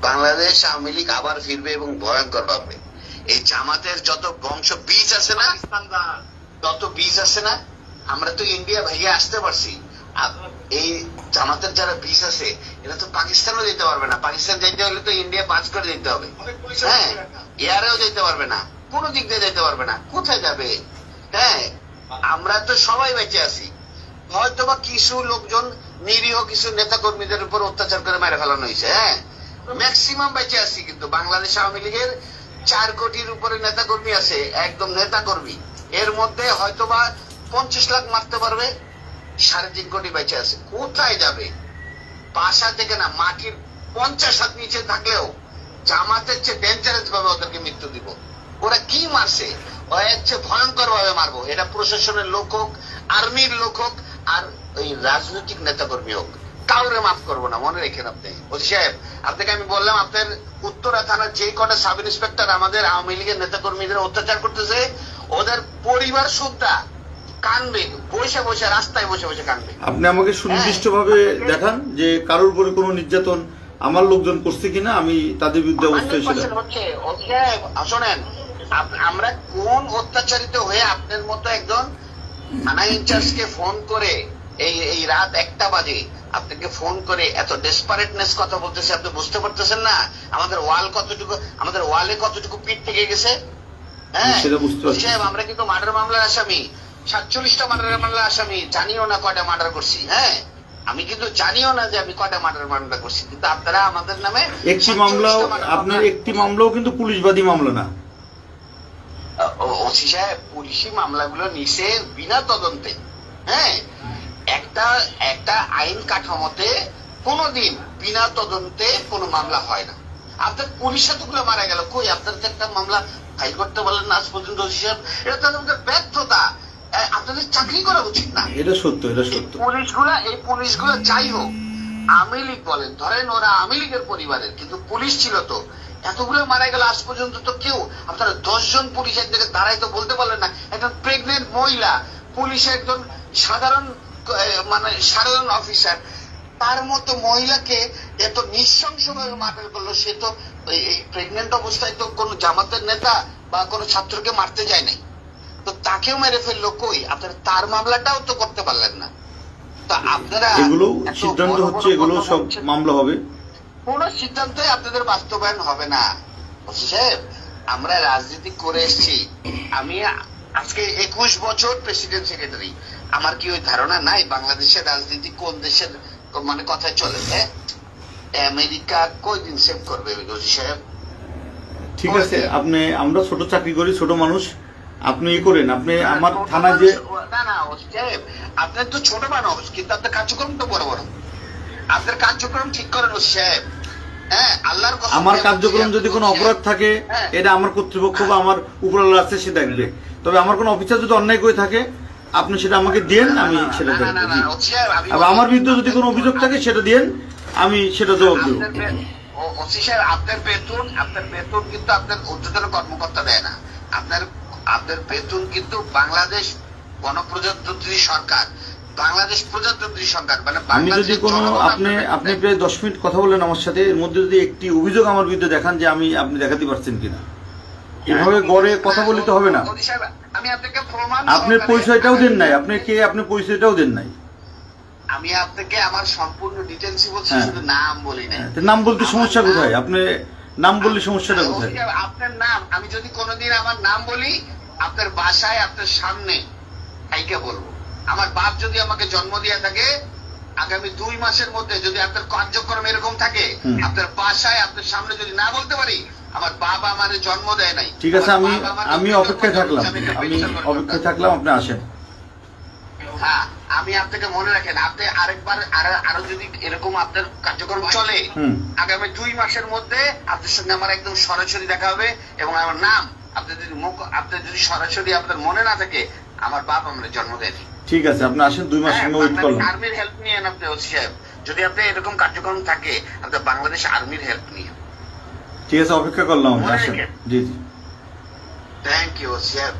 বাংলাদেশ আওয়ামী লীগ আবার ফিরবে এবং ভয়ঙ্কর ভাবে। এই জামাতের যত বংশ বীজ আছে না, যত বীজ আছে না, আমরা তো ইন্ডিয়া ভেঙে আসতে পারছি। এই জামাতের যারা বীজ আছে এরা তো পাকিস্তানও যেতে পারবে না। পাকিস্তান যেতে হলে তো ইন্ডিয়া পাঁচ করে যেতে হবে। হ্যাঁ, এয়ারেও যেতে পারবে না, কোনো দিক দিয়ে যেতে পারবে না। কোথায় যাবে? হ্যাঁ, আমরা তো সবাই বেঁচে আছি। হয়তো বা কিছু লোকজন নিরীহ কিছু নেতা কর্মীদের উপর অত্যাচার করে মেরে ফেলানো হয়েছে। হ্যাঁ, ম্যাক্সিমাম বেঁচে আছি। কিন্তু বাংলাদেশ আওয়ামী লীগের 4 কোটির উপরে নেতা কর্মী আছে, একদম নেতা কর্মী। এর মধ্যে হয়তো বা 50 লাখ মারতে পারবে, 3.5 কোটি বেঁচে আছে। কোথায় যাবে? বাসা থেকে না, মাটির 50 হাত নিচে থাকলেও জামাতের চেয়ে ডেঞ্জারাস ভাবে ওদেরকে মৃত্যু দিব। ওরা কি মারছে, ওরা হচ্ছে ভয়ঙ্কর ভাবে মারবো। এটা প্রশাসনের লোক হোক, আর্মির লোক হোক, আর ওই রাজনৈতিক নেতা কর্মী হোক, কাউরে মাফ করবো না। মনে রেখেন আপনি। ওসি সাহেব, আপনাকে আমি বললাম, আপনার উত্তরা থানার যে কটা সাব ইন্সপেক্টর আমাদের আওয়ামী লীগের নেতা কর্মীদের অত্যাচার করতেছে, ওদের পরিবার সুদ্ধা কানবে, বসে বসে রাস্তায় বসে বসে কানবে। আপনি আমাকে সুনির্দিষ্টভাবে দেখান যে কারোর উপরে কোনো নির্যাতন আমার লোকজন করছে কিনা, আমি তাদের বিরুদ্ধে অবস্থায় ছিলাম। শোনেন, আমরা কোন অত্যাচারিত হয়ে আপনার মতো একজন থানা ইনচার্জকে ফোন করে এই রাত 1টা বাজে আপনাকে ফোন করে এত ডেসপারেটনেস কথা বলতেছে, আপনি বুঝতে পারতেছেন না আমাদের ওয়ালে কতটুকু পিঠ থেকে গেছে। হ্যাঁ, আমরা কিন্তু মার্ডার মামলার আসামি, 47টা মার্ডার মামলার আসামি। জানিও না কয়টা মার্ডার করছি। হ্যাঁ, আমি কিন্তু জানিও না যে আমি কয়টা মামলা করছি। কিন্তু আপনারা আমাদের নামে একটি মামলাও, আপনার একটি মামলাও কিন্তু পুলিশবাদী মামলা না। ওসি সাহেব, পুলিশি মামলাগুলো নিছে বিনা তদন্তে। হ্যাঁ, একটা আইন কাঠামোতে কোনোদিন বিনা তদন্তে কোনো মামলা হয় না। আপনার পুলিশ এতগুলো মারা গেল, কই আপনার একটা মামলা ফাইল করতে বলেন না আজ পর্যন্ত? ওসি সাহেব, এটা তো আমাদের ব্যর্থতা। আপনাদের চাকরি করা উচিত না। এটা সত্য, এটা সত্য। এই পুলিশগুলো যাই হোক, আওয়ামী লীগ বলেন, ধরেন ওরা আওয়ামী লীগের পরিবারের, কিন্তু পুলিশ ছিল তো। এতগুলো মারা গেল, আজ পর্যন্ত তো কেউ, আপনারা 10 জন পুলিশ এক জায়গায় দাঁড়াই তো বলতে পারলেন না। একজন প্রেগনেন্ট মহিলা পুলিশ, একজন সাধারণ অফিসার, তার মতো মহিলাকে এত নৃশংস ভাবে মার্ডার করলো। সে তো এই প্রেগনেন্ট অবস্থায় তো কোনো জামাতের নেতা বা কোনো ছাত্রকে মারতে যায় নাই, তো তাকেও মেরে ফেললো। কই আপনারা তার মামলাটাও তো করতে পারলেন না। তো আপনারা এগুলো সিদ্ধান্ত হচ্ছে, এগুলো সব মামলা হবে। কোন সিদ্ধান্তই আপনাদের বাস্তবায়ন হবে না। সাহেব, আমরা রাজনীতি করে এসেছি। আমি আজকে 21 বছর প্রেসিডেন্ট সেক্রেটারি। আমার কি ওই ধারণা নাই বাংলাদেশের রাজনীতি কোন দেশের মানে কথায় চলে? হ্যাঁ, আমেরিকা কয়দিন সেভ করবে সাহেব? ঠিক আছে, আমরা ছোট চাকরি করি, ছোট মানুষ। আপনি করেন, আপনি আমার থানায় যে না সাহেব, আপনার তো ছোট মানুষ, কিন্তু আপনার কার্যক্রম তো বড় বড়। আপনার কার্যক্রম ঠিক করেন ওসি সাহেব। হ্যাঁ, আল্লাহর কসম, আমার কার্যক্রম যদি কোনো অপরাধ থাকে, এটা আমার কর্তৃপক্ষ বা আমার উপরওয়ালা আছে, সে দেখবে। তবে আমার কোনো অফিসার যদি অন্যায় করে থাকে, আপনি সেটা আমাকে দেন, আমি সেটা দেখবো। আমার বিরুদ্ধে যদি কোনো অভিযোগ থাকে সেটা দেন, আমি সেটা জবাব দেবো। ওসি সাহেব, আপনার বেতন কিন্তু আপনার ঊর্ধ্বতন কর্মকর্তা দেয় না। আপনার বেতন কিন্তু বাংলাদেশ গণপ্রজাতন্ত্রী সরকার, বাংলাদেশ প্রজাতন্ত্রী সরকার, মানে আমি যদি কোনো আপনি প্রায় 10 মিনিট কথা বললেন আমার সাথে, এর মধ্যে যদি একটি অভিযোগ আমার বিরুদ্ধে দেখান যে আপনি দেখাতে পারছেন কিনা, এভাবে গড়ে কথা বলতে হবে না। আমি আপনাকে প্রমাণ, আপনার পরিচয়টাও দেন নাই, আপনি কে, আপনার পরিচয়টাও দেন নাই। আমি আপনাকে আমার সম্পূর্ণ ডিটেইলস বলছি, শুধু নাম বলি না। নাম বলতে সমস্যা কোথায়? আপনি নাম বললে সমস্যাটা কোথায়? আপনার নাম, আমি যদি কোনোদিন আমার নাম বলি, আপনার বাসায় আপনার সামনে আইকে বলবো। আমার বাপ যদি আমাকে জন্ম দিয়ে থাকে, আগামী 2 মাসের মধ্যে যদি আপনার কার্যক্রম এরকম থাকে, আপনার বাসায় আপনার সামনে যদি না বলতে পারি, আমার বাবা আমার জন্ম দেয় নাই। ঠিক আছে, আমি অপেক্ষায় থাকলাম, আপনি আসেন। হ্যাঁ, আমি আপনাকে মনে রাখেন, আপনি আরেকবার আরো যদি এরকম আপনার কার্যক্রম চলে, আগামী 2 মাসের মধ্যে আপনার সঙ্গে আমার একদম সরাসরি দেখা হবে। এবং আমার নাম আপনার যদি সরাসরি আপনার মনে না থাকে, আমার বাপ আমার জন্ম দেয়নি। ঠিক আছে, আপনি আসেন, 2 মাস ওয়েট করলাম। আর্মির হেল্প নিয়েন আপনি ওসি সাহেব, যদি আপনি এরকম কার্যক্রম থাকে, আপনার বাংলাদেশ আর্মির হেল্প নিয়ে। ঠিক আছে, অপেক্ষা করলাম, আসেন। জি জি, থ্যাংক ইউ ওসি সাহেব।